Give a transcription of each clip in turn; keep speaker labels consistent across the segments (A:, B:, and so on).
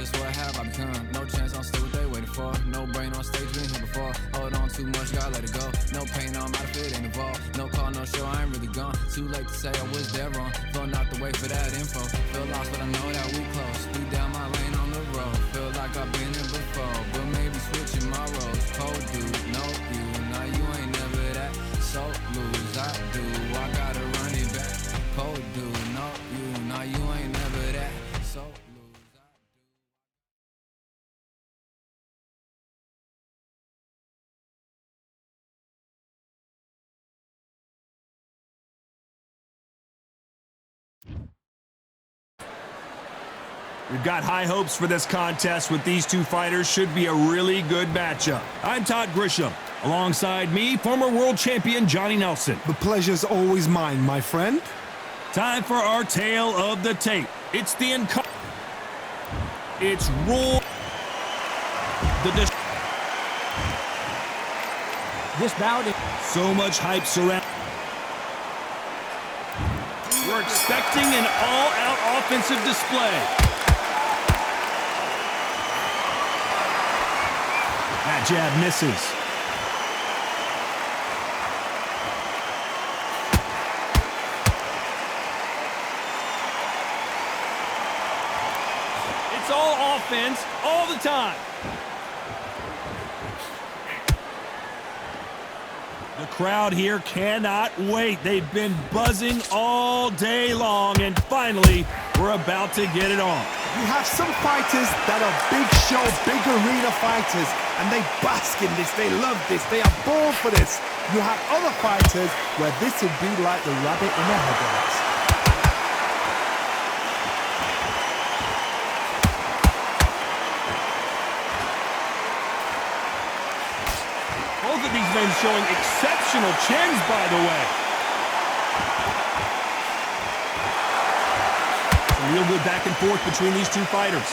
A: just what have I become. No chance, I'm still what they waiting for. No brain on stage, been here before. Hold on too much, gotta let it go. No pain, I'm out of it, ain't involved. No call, no show, I ain't really gone. Too late to say I was there wrong. Feel not the way for that info. Feel lost, but I know that we close. Speed down my lane on the road. Feel like I've been here before, but maybe switching my roles. Cold dude, no you, now you ain't never that. So lose, I do, I gotta run it back. Cold dude, no you, now you ain't never that. So lose, I do.
B: We've got high hopes for this contest with these two fighters. Should be a really good matchup. I'm Todd Grisham. Alongside me, former world champion Johnny Nelson.
C: The pleasure's always mine, my friend.
B: Time for our tale of the tape. It's the It's Roy.
D: This bout is
B: So much hype surround. We're expecting an all-out offensive display. That jab misses. It's all offense all the time. The crowd here cannot wait. They've been buzzing all day long, and finally, we're about to get it on.
C: You have some fighters that are big show, big arena fighters, and they bask in this, they love this, they are born for this. You have other fighters where this would be like the rabbit in the headlights.
B: Both of these men showing exceptional chins, by the way. Some real good back and forth between these two fighters.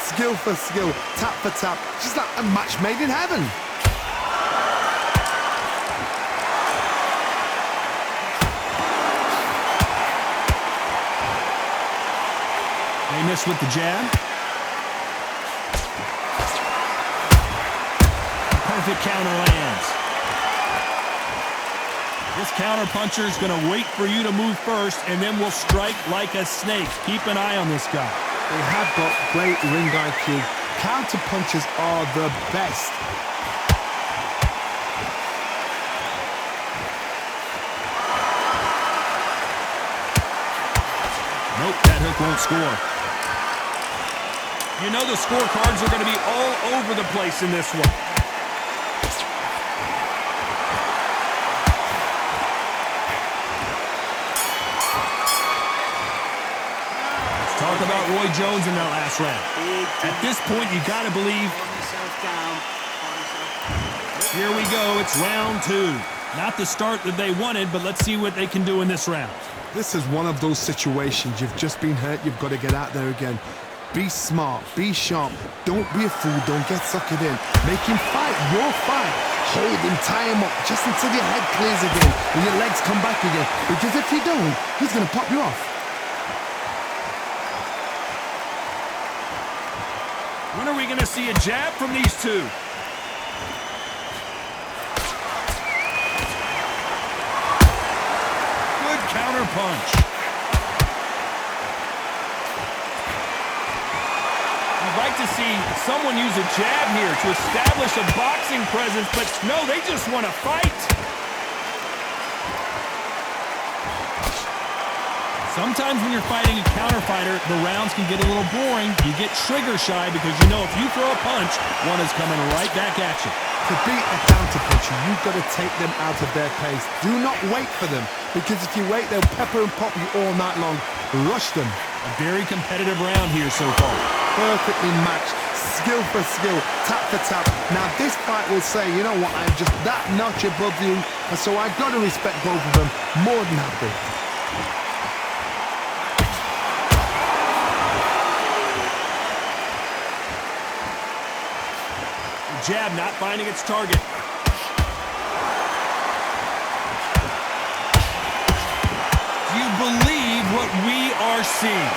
C: Skill for skill, tap for tap, just like a match made in heaven.
B: They miss with the jab. Perfect counter lands. This counter puncher is going to wait for you to move first, and then will strike like a snake. Keep an eye on this guy.
C: They have got great ring IQ. Counter punches are the best.
B: Nope, that hook won't score. You know the scorecards are going to be all over the place in this one. Talk about Roy Jones in that last round. At this point, you got to believe. Here we go. It's round two. Not the start that they wanted, but let's see what they can do in this round.
C: This is one of those situations. You've just been hurt. You've got to get out there again. Be smart. Be sharp. Don't be a fool. Don't get suckered in. Make him fight your fight. Hold him, tie him up, just until your head clears again and your legs come back again. Because if you don't, he's going to pop you off.
B: When are we going to see a jab from these two? Good counter punch. You'd like to see someone use a jab here to establish a boxing presence, but no, they just want to fight. Sometimes when you're fighting a counter fighter, the rounds can get a little boring. You get trigger shy because you know if you throw a punch, one is coming right back at you.
C: To beat a counter puncher, you've got to take them out of their pace. Do not wait for them, because if you wait, they'll pepper and pop you all night long. Rush them.
B: A very competitive round here so far.
C: Perfectly matched, skill for skill, tap for tap. Now this fight will say, you know what, I'm just that notch above you, and so I've got to respect both of them more than happy.
B: Jab not finding its target. Do you believe what we are seeing?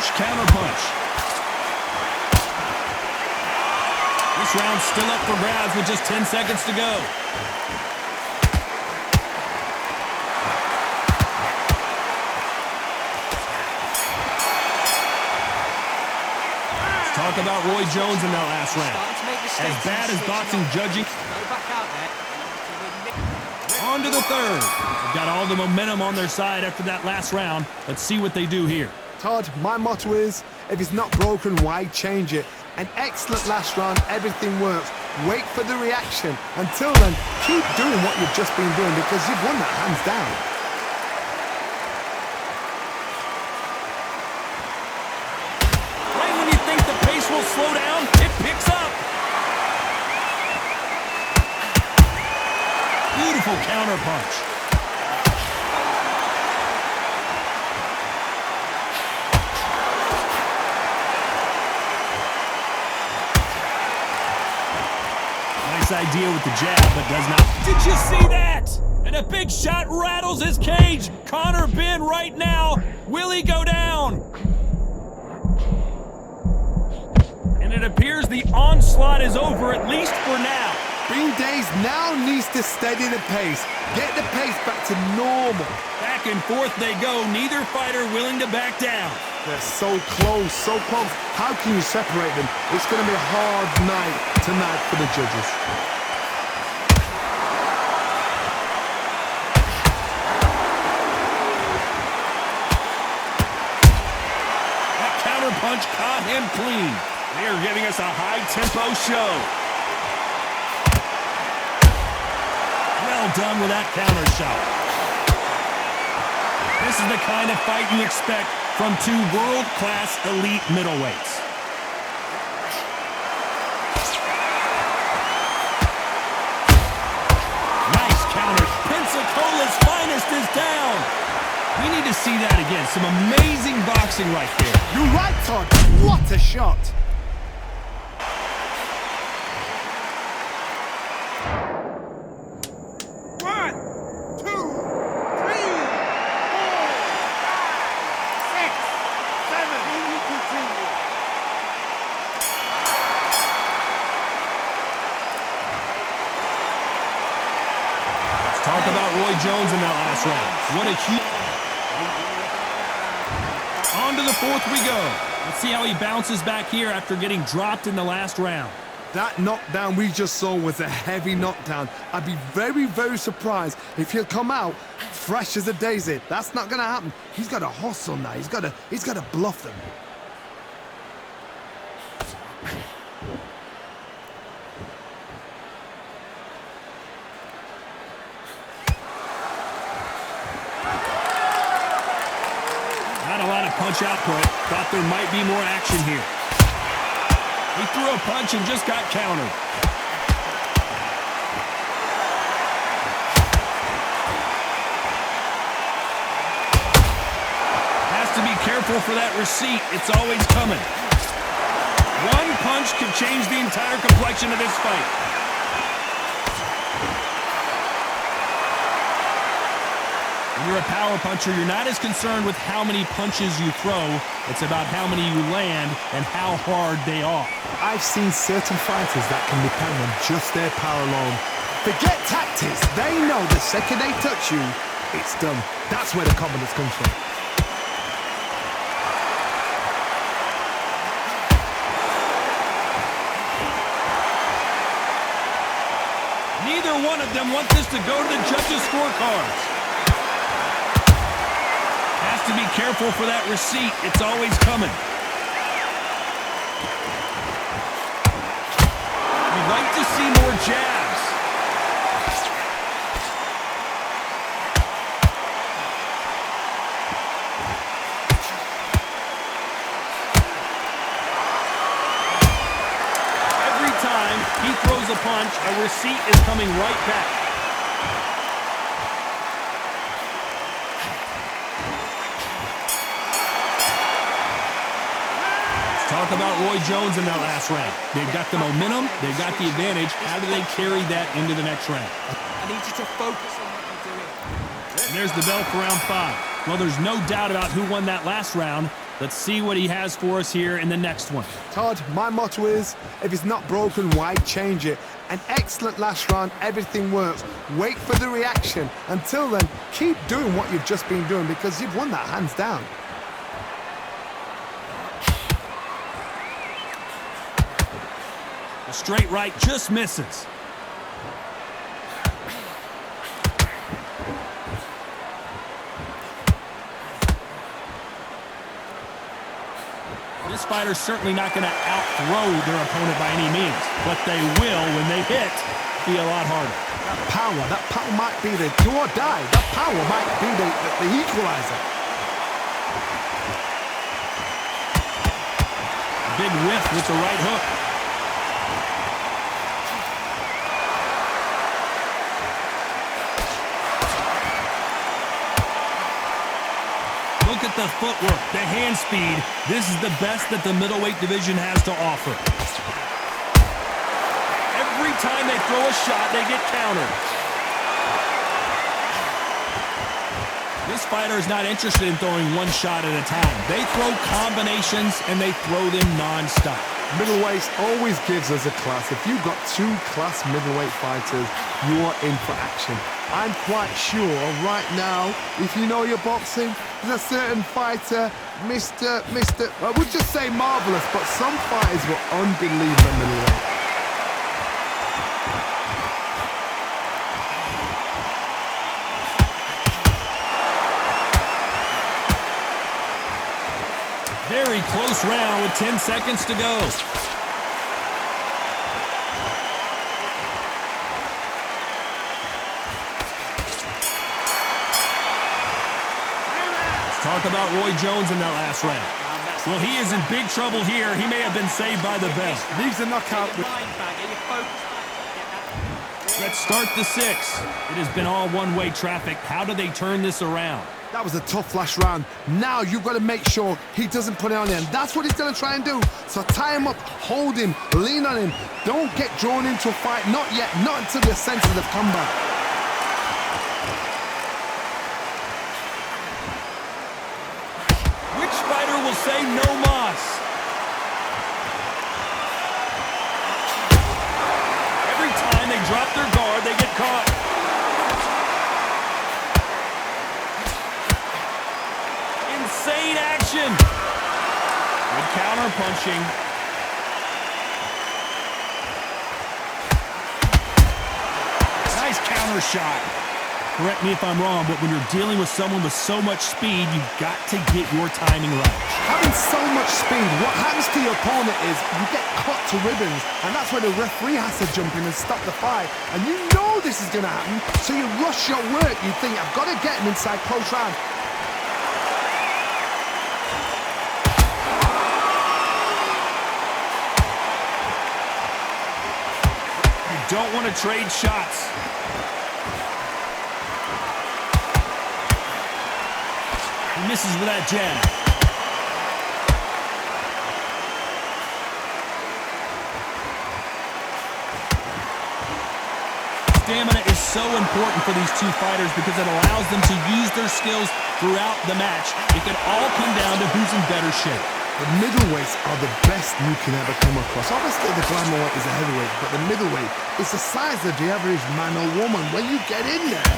B: punch, counter punch. This round's still up for grabs with just 10 seconds to go. Let's talk about Roy Jones in that last round. As bad as boxing judging. On to the third. They've got all the momentum on their side after that last round. Let's see what they do here.
C: Todd, my motto is, if it's not broken, why change it? An excellent last round, everything works. Wait for the reaction. Until then, keep doing what you've just been doing because you've won that hands down.
B: Right when you think the pace will slow down, it picks up. Beautiful counter punch. Idea with the jab, but does not. Did you see that? And a big shot rattles his cage. Conor Benn right now. Will he go down? And it appears the onslaught is over, at least for now.
C: Bean Days now needs to steady the pace. Get the pace back to normal.
B: Back and forth they go. Neither fighter willing to back down.
C: They're so close, so close. How can you separate them? It's going to be a hard night tonight for the judges.
B: That counter punch caught him clean. They are giving us a high-tempo show. Well done with that counter shot. This is the kind of fight you expect from two world-class elite middleweights. Nice counter. Pensacola's finest is down. We need to see that again. Some amazing boxing right there.
C: You're right, Todd. What a shot.
B: Talk about Roy Jones in that last round. What a huge... On to the fourth we go. Let's see how he bounces back here after getting dropped in the last round.
C: That knockdown we just saw was a heavy knockdown. I'd be very, very surprised if he'll come out fresh as a daisy. That's not going to happen. He's got to hustle now. He's got to bluff them.
B: Punch output. Thought there might be more action here. He threw a punch and just got countered. Has to be careful for that receipt. It's always coming. One punch could change the entire complexion of this fight. When you're a power puncher, you're not as concerned with how many punches you throw. It's about how many you land and how hard they are.
C: I've seen certain fighters that can depend on just their power alone. Forget tactics. They know the second they touch you, it's done. That's where the confidence comes from.
B: Neither one of them want this to go to the judges' scorecards. Has to be careful for that receipt. It's always coming. We'd like to see more jabs. Every time he throws a punch, a receipt is coming right back. Talk about Roy Jones in that last round. They've got the momentum, they've got the advantage. How do they carry that into the next round?
D: I need you to focus on what you're doing.
B: And there's the bell for round 5. Well, there's no doubt about who won that last round. Let's see what he has for us here in the next one.
C: Todd, my motto is, if it's not broken, why change it? An excellent last round, everything works. Wait for the reaction. Until then, keep doing what you've just been doing because you've won that hands down.
B: The straight right just misses. This fighter's certainly not going to out-throw their opponent by any means, but they will, when they hit, be a lot harder.
C: That power might be the do or die. That power might be the equalizer.
B: Big whiff with the right hook. Look at the footwork, the hand speed. This is the best that the middleweight division has to offer. Every time they throw a shot, they get countered. This fighter is not interested in throwing one shot at a time. They throw combinations, and they throw them non-stop.
C: Middleweight always gives us a class. If you've got two class middleweight fighters, you are in for action. I'm quite sure right now, if you know your boxing, there's a certain fighter, Mr. I would just say marvelous, but some fighters were unbelievable middleweight.
B: Very close round with 10 seconds to go. Talk about Roy Jones in that last round. Well, he is in big trouble here. He may have been saved by the bell.
C: Leaves a knockout.
B: Let's start the 6. It has been all one-way traffic. How do they turn this around?
C: That was a tough last round. Now you've got to make sure he doesn't put it on him. That's what he's going to try and do. So tie him up, hold him, lean on him. Don't get drawn into a fight. Not yet. Not until your senses have come back.
B: Which fighter will say no mas? Every time they drop their guard, they get caught. Insane action. Good counter punching. Nice counter shot. Correct me if I'm wrong, but when you're dealing with someone with so much speed, you've got to get your timing right.
C: Having so much speed, what happens to your opponent is you get cut to ribbons, and that's where the referee has to jump in and stop the fight. And you know this is going to happen, so you rush your work. You think, I've got to get him inside close round.
B: Don't want to trade shots. He misses with that jab. Stamina is so important for these two fighters because it allows them to use their skills throughout the match. It can all come down to who's in better shape.
C: The middleweights are the best you can ever come across. Obviously, the glamour is a heavyweight, but the middleweight is the size of the average man or woman. When you get in there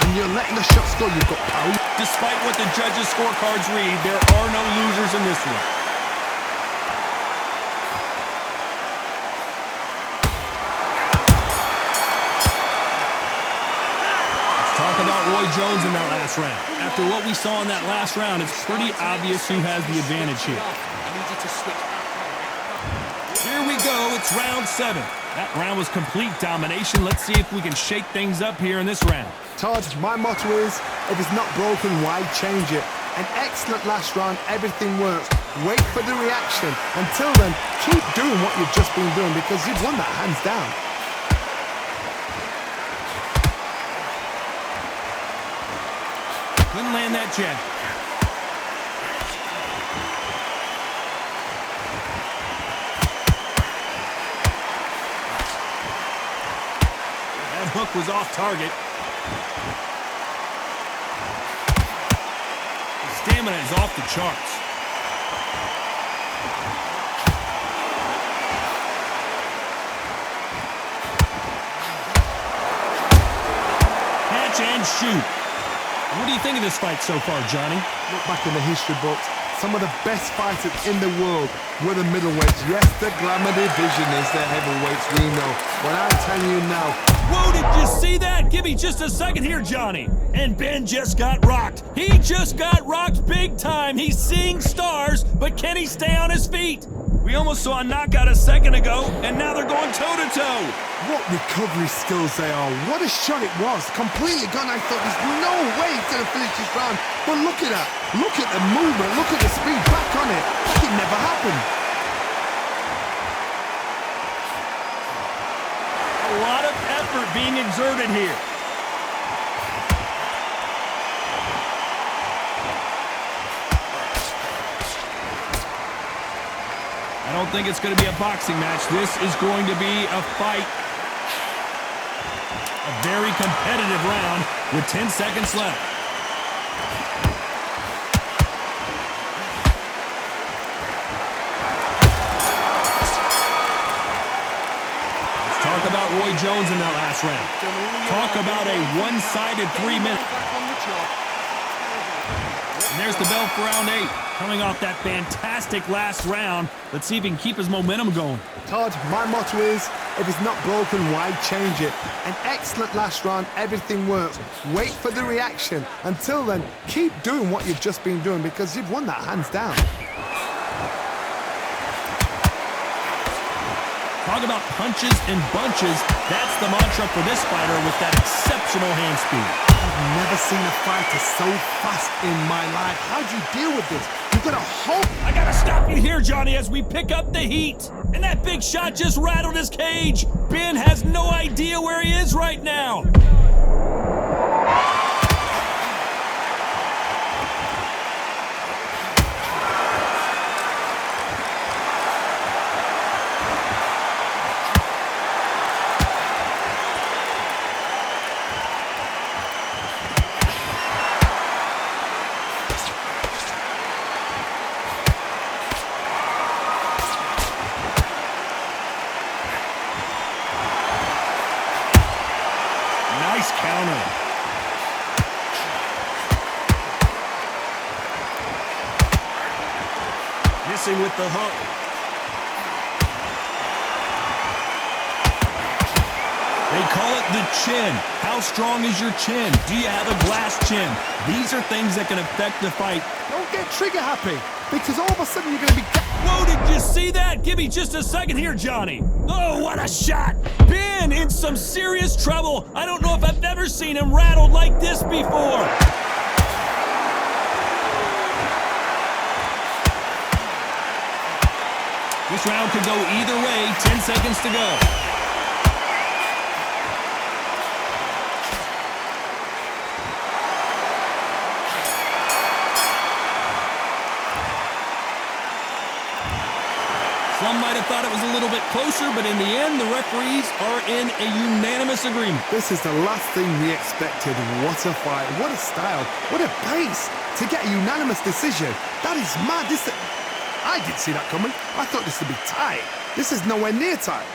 C: and you're letting the shots go, you've got power.
B: Despite what the judges' scorecards read, there are no losers in this one. Talk about Roy Jones in that last round. After what we saw in that last round, it's pretty obvious who has the advantage here. Here we go, it's round 7. That round was complete domination. Let's see if we can shake things up here in this round.
C: Todd, my motto is, if it's not broken, why change it? An excellent last round, everything works. Wait for the reaction. Until then, keep doing what you've just been doing because you've won that hands down.
B: Couldn't land that jab. That hook was off target. The stamina is off the charts. shoot. What do you think of this fight so far, Johnny?
C: Look back in the history books. Some of the best fighters in the world were the middleweights. Yes, the glamour division is the heavyweights, we know. But I'm telling you now.
B: Whoa, did you see that? Give me just a second here, Johnny. And Ben just got rocked. He just got rocked big time. He's seeing stars, but can he stay on his feet? We almost saw a knockout a second ago, and now they're going toe-to-toe.
C: What recovery skills they are. What a shot it was. Completely gone. I thought there's no way he's going to finish this round. But look at that. Look at the movement. Look at the speed. Back on it. Like it never happened.
B: A lot of effort being exerted here. I don't think it's going to be a boxing match. This is going to be a fight. A very competitive round with 10 seconds left. Let's talk about Roy Jones in that last round. Talk about a one-sided 3 minute. And there's the bell for round 8. Coming off that fantastic last round, let's see if he can keep his momentum going.
C: Todd, my motto is, if it's not broken, why change it? An excellent last round, everything works. Wait for the reaction. Until then, keep doing what you've just been doing because you've won that hands down.
B: Talk about punches and bunches. That's the mantra for this fighter with that exceptional hand speed.
C: I've never seen a fighter so fast in my life. How do you deal with this? You've got to hold.
B: I gotta stop you here, Johnny, as we pick up the heat. And that big shot just rattled his cage. Ben has no idea where he is right now. Nice counter. Missing with the hook. They call it the chin. How strong is your chin? Do you have a glass chin? These are things that can affect the fight.
C: Don't get trigger happy because all of a sudden you're going to be...
B: Whoa, did you see that? Give me just a second here, Johnny. Oh, what a shot. Ben in some serious trouble. I don't know if I've ever seen him rattled like this before. This round could go either way. 10 seconds to go. Some might have thought it was a little bit closer, but in the end, the referees are in a unanimous agreement.
C: This is the last thing we expected. What a fight, what a style, what a pace to get a unanimous decision. That is mad. I didn't see that coming. I thought this would be tight. This is nowhere near tight.